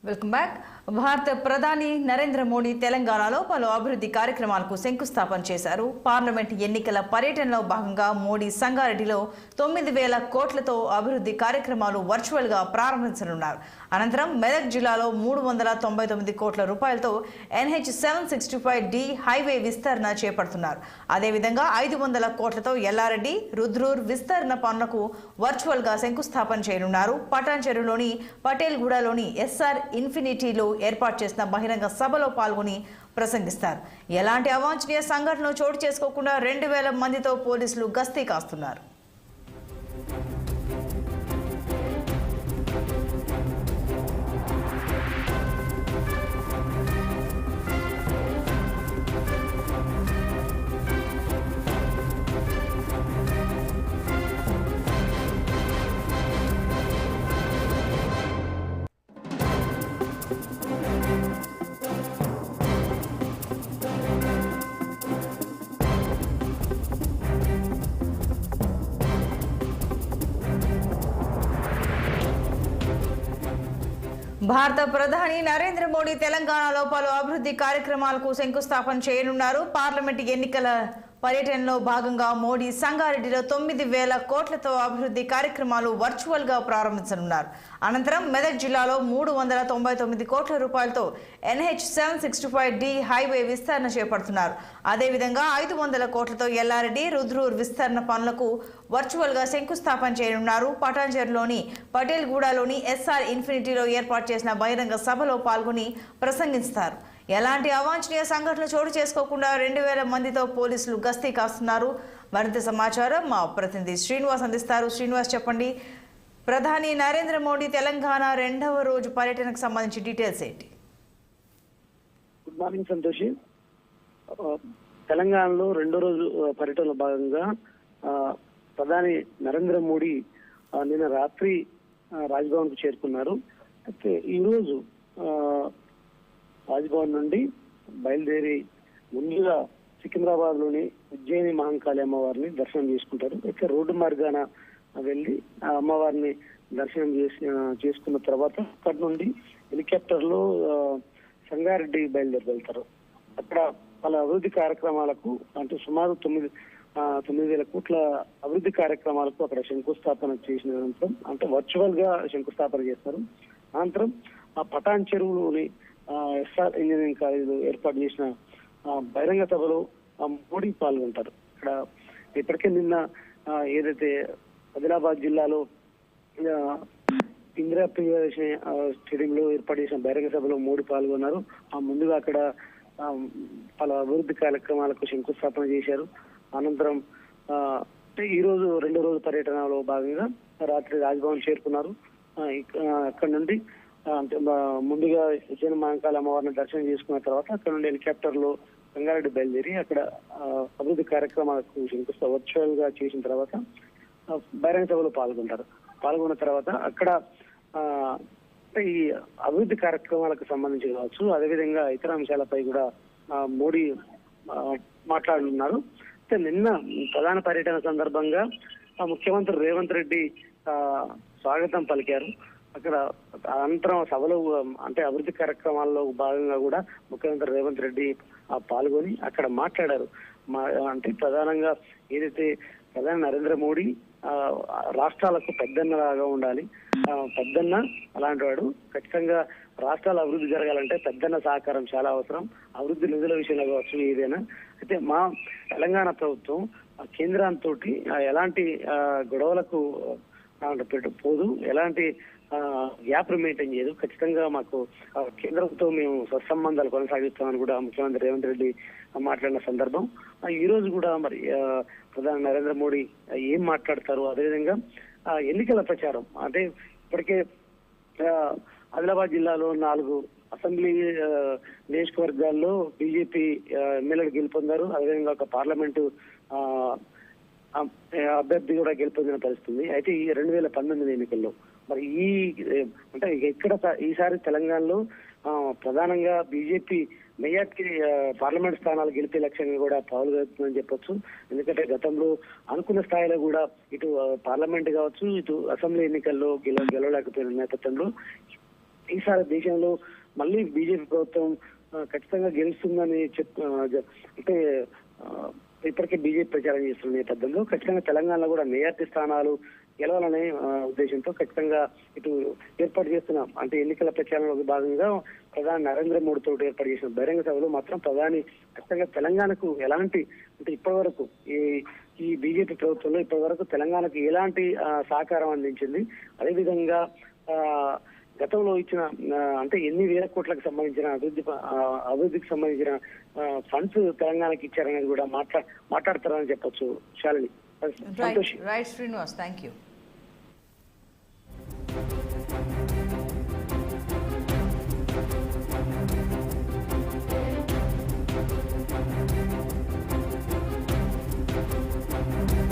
Welcome back. భారత ప్రధాని నరేంద్ర మోడీ తెలంగాణలో పలు అభివృద్ధి కార్యక్రమాలకు శంకుస్థాపన చేశారు. పార్లమెంట్ ఎన్నికల పర్యటనలో భాగంగా మోడీ సంగారెడ్డిలో 9,000 కోట్లతో అభివృద్ధి కార్యక్రమాలు వర్చువల్గా ప్రారంభించనున్నారు. అనంతరం మెదక్ జిల్లాలో 399 కోట్ల రూపాయలతో NH 765D హైవే విస్తరణ చేపడుతున్నారు. అదేవిధంగా 500 కోట్లతో ఎల్లారెడ్డి రుద్రూర్ విస్తరణ పనులకు వర్చువల్గా శంకుస్థాపన చేయనున్నారు. పటాన్చెరులోని పటేల్గూడలోని SR ఇన్ఫినిటీలో ఏర్పాటు చేసిన బహిరంగ సభలో పాల్గొని ప్రసంగిస్తారు. ఎలాంటి అవాంఛనీయ సంఘటనలు చోటు చేసుకోకుండా 2,000 మందితో పోలీసులు గస్తీ కాస్తున్నారు. భారత ప్రధాని నరేంద్ర మోడీ తెలంగాణలో పలు అభివృద్ధి కార్యక్రమాలకు శంకుస్థాపన చేయనున్నారు. పార్లమెంట్ ఎన్నికల పర్యటనలో భాగంగా మోడీ సంగారెడ్డిలో 9,000 కోట్లతో అభివృద్ధి కార్యక్రమాలు వర్చువల్గా ప్రారంభించనున్నారు. అనంతరం మెదక్ జిల్లాలో 399 కోట్ల రూపాయలతో NH 765D హైవే విస్తరణ చేపడుతున్నారు. అదేవిధంగా 500 కోట్లతో ఎల్లారెడ్డి రుద్రూర్ విస్తరణ పనులకు వర్చువల్గా శంకుస్థాపన చేయనున్నారు. పటాన్చెరులోని పటేల్గూడలోని SR ఇన్ఫినిటీలో ఏర్పాటు చేసిన బహిరంగ సభలో పాల్గొని ప్రసంగిస్తారు. ఎలాంటి అవాంఛనీయ సంఘటనలు చోటు చేసుకోకుండా 2,000 మందితో పోలీసులు గస్తీ కాస్తున్నారు. మరింత సమాచారం మా ప్రతినిధి శ్రీనివాస్ అందిస్తారు. శ్రీనివాస్, చెప్పండి, ప్రధాని నరేంద్ర మోడీ తెలంగాణ 2వ రోజు పర్యటనకు సంబంధించి డీటెయిల్స్ ఏంటి? Good morning Santoshi. తెలంగాణలో 2వ రోజు పర్యటనలో భాగంగా ప్రధాని నరేంద్ర మోడీ నిన్న రాత్రి రాజ్భవన్ కు చేరుకున్నారు. అయితే ఈరోజు రాజ్భవన్ నుండి బయలుదేరి ముందుగా సికింద్రాబాద్ లోని ఉజ్జయిని మహంకాళి అమ్మవారిని దర్శనం చేసుకుంటారు. అయితే రోడ్డు మార్గాన వెళ్ళి ఆ అమ్మవారిని దర్శనం చేసుకున్న తర్వాత అక్కడి నుండి హెలికాప్టర్ లో సంగారెడ్డి బయలుదేరి వెళ్తారు. అక్కడ వాళ్ళ అభివృద్ధి కార్యక్రమాలకు అంటే సుమారు 9,000 కోట్ల అభివృద్ధి కార్యక్రమాలకు అక్కడ శంకుస్థాపన చేసిన అనంతరం అంటే వర్చువల్ గా శంకుస్థాపన చేస్తారు. అనంతరం ఆ పటాన్ చెరువులోని SR ఇంజనీరింగ్ కాలేజీలో ఏర్పాటు చేసిన బహిరంగ సభలో మోడీ పాల్గొంటారు. ఇక్కడ ఇప్పటికే నిన్న ఏదైతే ఆదిలాబాద్ జిల్లాలో ఇందిరా ప్రియదర్శిని స్టేడియంలో ఏర్పాటు చేసిన బహిరంగ సభలో మోడీ పాల్గొన్నారు. ముందుగా అక్కడ పలు అభివృద్ధి కార్యక్రమాలకు శంకుస్థాపన చేశారు. అనంతరం ఈ రోజు 2వ రోజు పర్యటనలో భాగంగా రాత్రి రాజ్భవన్ చేరుకున్నారు. అక్కడ నుండి అంటే ముందుగా ఉజ్జయిని మహంకాళి అమ్మవారిని దర్శనం చేసుకున్న తర్వాత అక్కడ నుండి హెలికాప్టర్ లో సంగారెడ్డి బయలుదేరి అక్కడ అభివృద్ధి కార్యక్రమాలకు శంకుస్థాపన వర్చువల్ గా చేసిన తర్వాత బహిరంగ సభలో పాల్గొంటారు. పాల్గొన్న తర్వాత అక్కడ ఈ అభివృద్ధి కార్యక్రమాలకు సంబంధించి కావచ్చు, అదేవిధంగా ఇతర అంశాలపై కూడా మోడీ మాట్లాడుతున్నారు. అయితే నిన్న ప్రధాన పర్యటన సందర్భంగా ముఖ్యమంత్రి రేవంత్ రెడ్డి స్వాగతం పలికారు. అక్కడ అనంతరం సభలో అంటే అభివృద్ధి కార్యక్రమాల్లో భాగంగా కూడా ముఖ్యమంత్రి రేవంత్ రెడ్డి పాల్గొని అక్కడ మాట్లాడారు. అంటే ప్రధానంగా ఏదైతే ప్రధాని నరేంద్ర మోడీ రాష్ట్రాలకు పెద్దన్నలాగా ఉండాలి, పెద్దన్న అలాంటి వాడు, ఖచ్చితంగా రాష్ట్రాల అభివృద్ధి జరగాలంటే పెద్దన్న సహకారం చాలా అవసరం, అభివృద్ధి నిధుల విషయంలో కావచ్చు ఏదైనా. అయితే మా తెలంగాణ ప్రభుత్వం కేంద్రంతో ఎలాంటి గొడవలకు పోదు, ఎలాంటి గ్యాప్ మెయింటైన్ చేయదు, ఖచ్చితంగా మాకు కేంద్రంతో మేము సత్సంబంధాలు కొనసాగిస్తామని కూడా ముఖ్యమంత్రి రేవంత్ రెడ్డి మాట్లాడిన సందర్భం. ఈ రోజు కూడా మరి ప్రధాని నరేంద్ర మోడీ ఏం మాట్లాడతారు, అదేవిధంగా ఎన్నికల ప్రచారం అంటే ఇప్పటికే ఆదిలాబాద్ జిల్లాలో 4 అసెంబ్లీ నియోజకవర్గాల్లో బీజేపీ ఎమ్మెల్యేలు గెలుపొందారు. అదేవిధంగా ఒక పార్లమెంటు అభ్యర్థి కూడా గెలుపొందిన పరిస్థితి. అయితే ఈ 2019 ఎన్నికల్లో మరి అంటే ఇక్కడ ఈసారి తెలంగాణలో ప్రధానంగా బీజేపీ మెజార్టీ పార్లమెంట్ స్థానాలు గెలిపే లక్ష్యంగా కూడా పాల్గొతుందని చెప్పొచ్చు. ఎందుకంటే గతంలో అనుకున్న స్థాయిలో కూడా ఇటు పార్లమెంట్ కావచ్చు, ఇటు అసెంబ్లీ ఎన్నికల్లో గెలవలేకపోయిన నేపథ్యంలో ఈసారి దేశంలో మళ్ళీ బీజేపీ ప్రభుత్వం ఖచ్చితంగా గెలుస్తుందని అంటే ఇప్పటికే బీజేపీ ప్రచారం చేస్తున్న నేపథ్యంలో ఖచ్చితంగా తెలంగాణలో కూడా మేయర్టీ స్థానాలు గెలవాలనే ఉద్దేశంతో ఖచ్చితంగా ఇటు ఏర్పాటు చేస్తున్న అంటే ఎన్నికల ప్రచారంలో భాగంగా ప్రధాని నరేంద్ర మోడీ తోటి ఏర్పాటు చేసిన బహిరంగ సభలో మాత్రం ప్రధాని ఖచ్చితంగా తెలంగాణకు ఎలాంటి అంటే ఇప్పటి వరకు ఈ బీజేపీ ప్రభుత్వంలో ఇప్పటి వరకు తెలంగాణకు ఎలాంటి సహకారం అందించింది, అదేవిధంగా గతంలో ఇచ్చిన అంటే ఎన్ని వేల కోట్లకు సంబంధించిన అభివృద్ధికి సంబంధించిన ఫండ్స్ తెలంగాణకి ఇచ్చారనేది కూడా మాట్లాడతారని చెప్పొచ్చు. Shalini, Santosh. Right Srinivas, thank you.